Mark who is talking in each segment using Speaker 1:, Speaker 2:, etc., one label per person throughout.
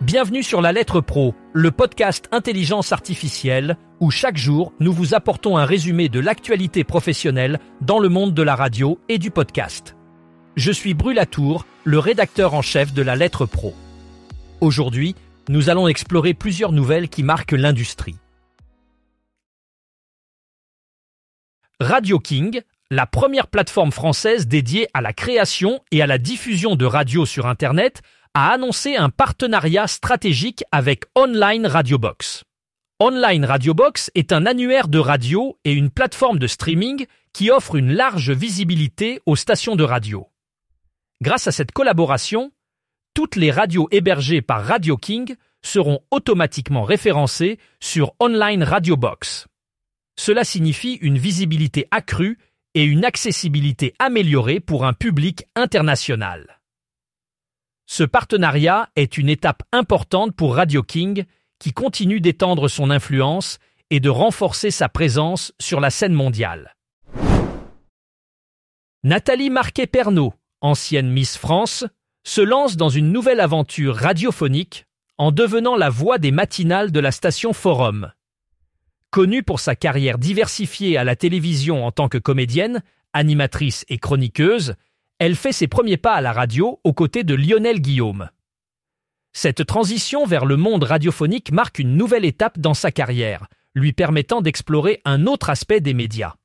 Speaker 1: Bienvenue sur La Lettre Pro, le podcast Intelligence Artificielle, où chaque jour, nous vous apportons un résumé de l'actualité professionnelle dans le monde de la radio et du podcast. Je suis Bru Latour, le rédacteur en chef de La Lettre Pro. Aujourd'hui, nous allons explorer plusieurs nouvelles qui marquent l'industrie. Radio King, la première plateforme française dédiée à la création et à la diffusion de radio sur Internet, a annoncé un partenariat stratégique avec Online Radio Box. Online Radio Box est un annuaire de radio et une plateforme de streaming qui offre une large visibilité aux stations de radio. Grâce à cette collaboration, toutes les radios hébergées par Radio King seront automatiquement référencées sur Online Radio Box. Cela signifie une visibilité accrue et une accessibilité améliorée pour un public international. Ce partenariat est une étape importante pour Radio King qui continue d'étendre son influence et de renforcer sa présence sur la scène mondiale. Nathalie Marquet-Pernaut, ancienne Miss France, se lance dans une nouvelle aventure radiophonique en devenant la voix des matinales de la station Forum. Connue pour sa carrière diversifiée à la télévision en tant que comédienne, animatrice et chroniqueuse, elle fait ses premiers pas à la radio aux côtés de Lionel Guillaume. Cette transition vers le monde radiophonique marque une nouvelle étape dans sa carrière, lui permettant d'explorer un autre aspect des médias.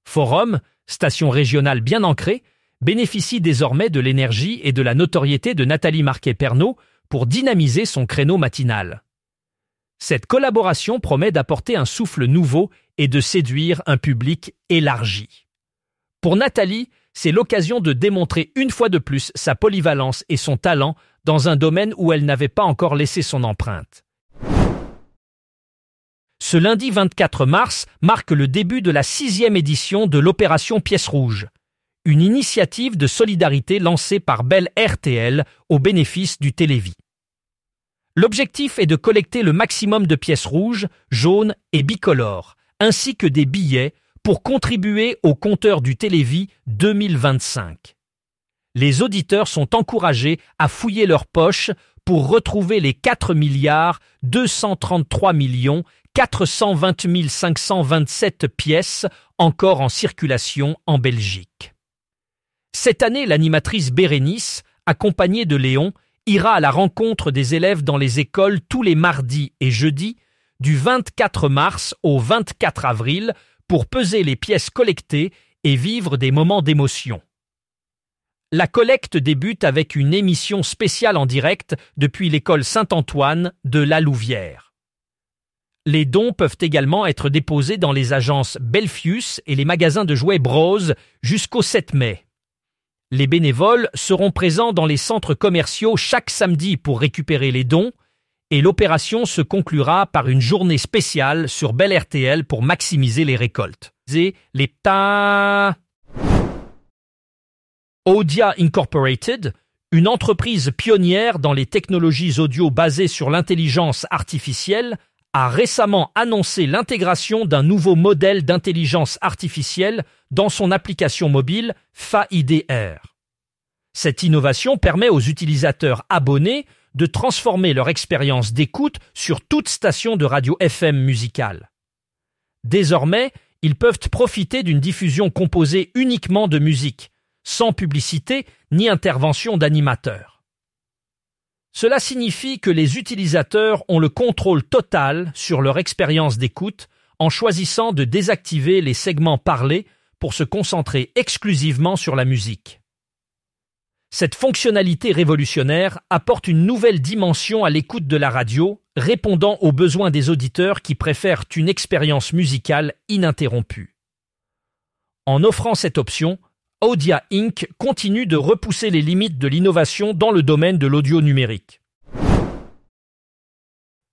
Speaker 1: Forum, station régionale bien ancrée, bénéficie désormais de l'énergie et de la notoriété de Nathalie Marquet-Pernaut pour dynamiser son créneau matinal. Cette collaboration promet d'apporter un souffle nouveau et de séduire un public élargi. Pour Nathalie, c'est l'occasion de démontrer une fois de plus sa polyvalence et son talent dans un domaine où elle n'avait pas encore laissé son empreinte. Ce lundi 24 mars marque le début de la 6e édition de l'Opération Pièce Rouge, une initiative de solidarité lancée par Bell RTL au bénéfice du Télévis. L'objectif est de collecter le maximum de pièces rouges, jaunes et bicolores, ainsi que des billets pour contribuer au compteur du Télévis 2025. Les auditeurs sont encouragés à fouiller leurs poches pour retrouver les 4 233 420 527 pièces encore en circulation en Belgique. Cette année, l'animatrice Bérénice, accompagnée de Léon, ira à la rencontre des élèves dans les écoles tous les mardis et jeudis, du 24 mars au 24 avril, pour peser les pièces collectées et vivre des moments d'émotion. La collecte débute avec une émission spéciale en direct depuis l'école Saint-Antoine de La Louvière. Les dons peuvent également être déposés dans les agences Belfius et les magasins de jouets Bros jusqu'au 7 mai. Les bénévoles seront présents dans les centres commerciaux chaque samedi pour récupérer les dons, et l'opération se conclura par une journée spéciale sur Bell RTL pour maximiser les récoltes. Audia Incorporated, une entreprise pionnière dans les technologies audio basées sur l'intelligence artificielle, a récemment annoncé l'intégration d'un nouveau modèle d'intelligence artificielle dans son application mobile FAIDR. Cette innovation permet aux utilisateurs abonnés de transformer leur expérience d'écoute sur toute station de radio FM musicale. Désormais, ils peuvent profiter d'une diffusion composée uniquement de musique, sans publicité ni intervention d'animateur. Cela signifie que les utilisateurs ont le contrôle total sur leur expérience d'écoute en choisissant de désactiver les segments parlés pour se concentrer exclusivement sur la musique. Cette fonctionnalité révolutionnaire apporte une nouvelle dimension à l'écoute de la radio, répondant aux besoins des auditeurs qui préfèrent une expérience musicale ininterrompue. En offrant cette option, Audia Inc. continue de repousser les limites de l'innovation dans le domaine de l'audio numérique.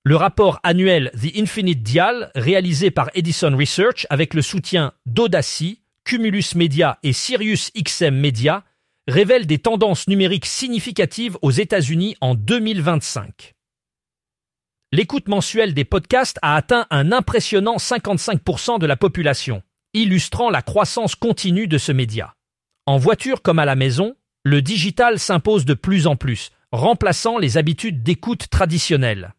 Speaker 1: Le rapport annuel The Infinite Dial, réalisé par Edison Research avec le soutien d'Audacy, Cumulus Media et SiriusXM Media, révèle des tendances numériques significatives aux États-Unis en 2025. L'écoute mensuelle des podcasts a atteint un impressionnant 55% de la population, illustrant la croissance continue de ce média. En voiture comme à la maison, le digital s'impose de plus en plus, remplaçant les habitudes d'écoute traditionnelles.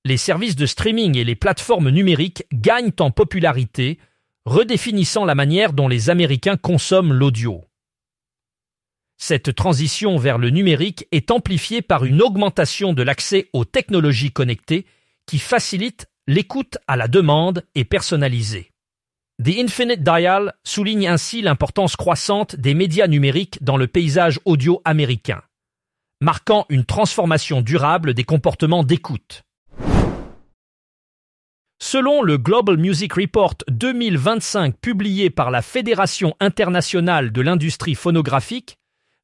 Speaker 1: Les services de streaming et les plateformes numériques gagnent en popularité, redéfinissant la manière dont les Américains consomment l'audio. Cette transition vers le numérique est amplifiée par une augmentation de l'accès aux technologies connectées qui facilite l'écoute à la demande et personnalisée. The Infinite Dial souligne ainsi l'importance croissante des médias numériques dans le paysage audio américain, marquant une transformation durable des comportements d'écoute. Selon le Global Music Report 2025 publié par la Fédération internationale de l'industrie phonographique,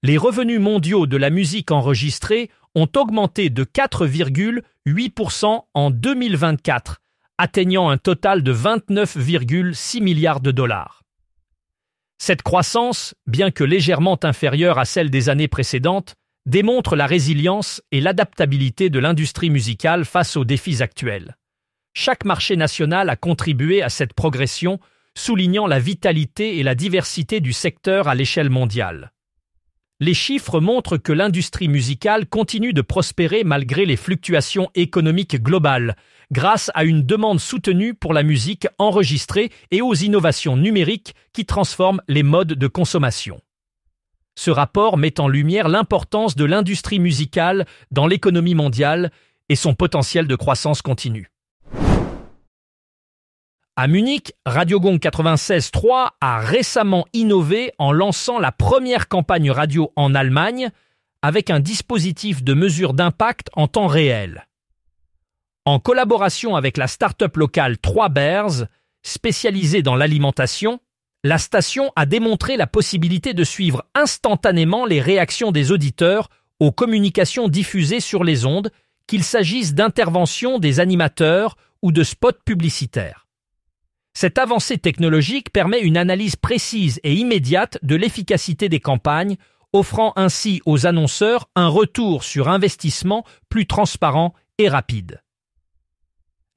Speaker 1: les revenus mondiaux de la musique enregistrée ont augmenté de 4,8% en 2024, atteignant un total de 29,6 milliards de dollars. Cette croissance, bien que légèrement inférieure à celle des années précédentes, démontre la résilience et l'adaptabilité de l'industrie musicale face aux défis actuels. Chaque marché national a contribué à cette progression, soulignant la vitalité et la diversité du secteur à l'échelle mondiale. Les chiffres montrent que l'industrie musicale continue de prospérer malgré les fluctuations économiques globales, grâce à une demande soutenue pour la musique enregistrée et aux innovations numériques qui transforment les modes de consommation. Ce rapport met en lumière l'importance de l'industrie musicale dans l'économie mondiale et son potentiel de croissance continue. À Munich, Radiogong 96.3 a récemment innové en lançant la première campagne radio en Allemagne avec un dispositif de mesure d'impact en temps réel. En collaboration avec la start-up locale 3 Bears, spécialisée dans l'alimentation, la station a démontré la possibilité de suivre instantanément les réactions des auditeurs aux communications diffusées sur les ondes, qu'il s'agisse d'interventions des animateurs ou de spots publicitaires. Cette avancée technologique permet une analyse précise et immédiate de l'efficacité des campagnes, offrant ainsi aux annonceurs un retour sur investissement plus transparent et rapide.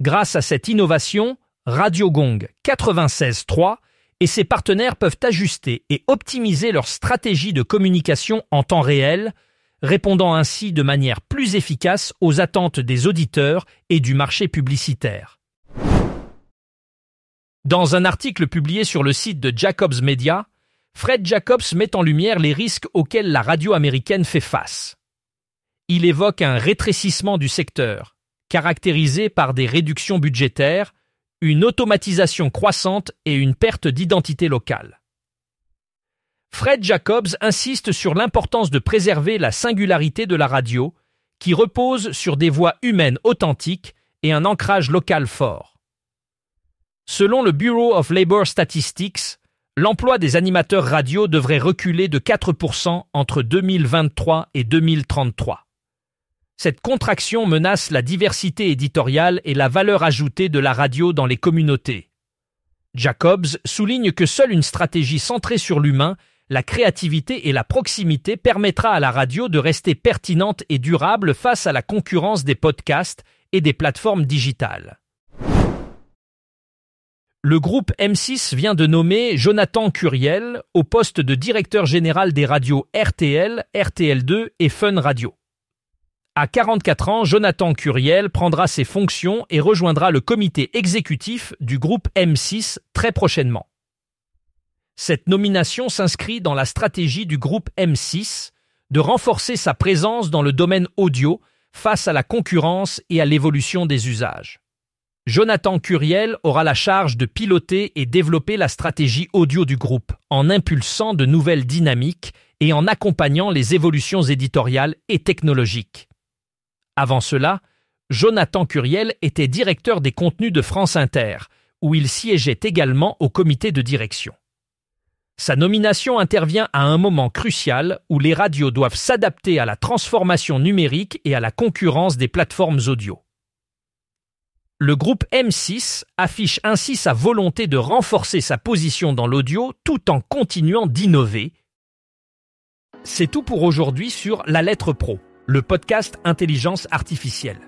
Speaker 1: Grâce à cette innovation, Radiogong 96.3 et ses partenaires peuvent ajuster et optimiser leur stratégie de communication en temps réel, répondant ainsi de manière plus efficace aux attentes des auditeurs et du marché publicitaire. Dans un article publié sur le site de Jacobs Media, Fred Jacobs met en lumière les risques auxquels la radio américaine fait face. Il évoque un rétrécissement du secteur, caractérisé par des réductions budgétaires, une automatisation croissante et une perte d'identité locale. Fred Jacobs insiste sur l'importance de préserver la singularité de la radio, qui repose sur des voix humaines authentiques et un ancrage local fort. Selon le Bureau of Labor Statistics, l'emploi des animateurs radio devrait reculer de 4% entre 2023 et 2033. Cette contraction menace la diversité éditoriale et la valeur ajoutée de la radio dans les communautés. Jacobs souligne que seule une stratégie centrée sur l'humain, la créativité et la proximité permettra à la radio de rester pertinente et durable face à la concurrence des podcasts et des plateformes digitales. Le groupe M6 vient de nommer Jonathan Curiel au poste de directeur général des radios RTL, RTL2 et Fun Radio. À 44 ans, Jonathan Curiel prendra ses fonctions et rejoindra le comité exécutif du groupe M6 très prochainement. Cette nomination s'inscrit dans la stratégie du groupe M6 de renforcer sa présence dans le domaine audio face à la concurrence et à l'évolution des usages. Jonathan Curiel aura la charge de piloter et développer la stratégie audio du groupe, en impulsant de nouvelles dynamiques et en accompagnant les évolutions éditoriales et technologiques. Avant cela, Jonathan Curiel était directeur des contenus de France Inter, où il siégeait également au comité de direction. Sa nomination intervient à un moment crucial où les radios doivent s'adapter à la transformation numérique et à la concurrence des plateformes audio. Le groupe M6 affiche ainsi sa volonté de renforcer sa position dans l'audio tout en continuant d'innover. C'est tout pour aujourd'hui sur La Lettre Pro, le podcast Intelligence Artificielle.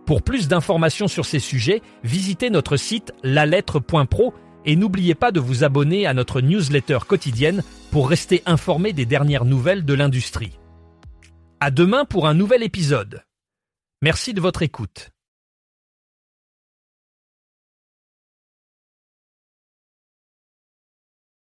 Speaker 1: Pour plus d'informations sur ces sujets, visitez notre site lalettre.pro et n'oubliez pas de vous abonner à notre newsletter quotidienne pour rester informé des dernières nouvelles de l'industrie. À demain pour un nouvel épisode. Merci de votre écoute.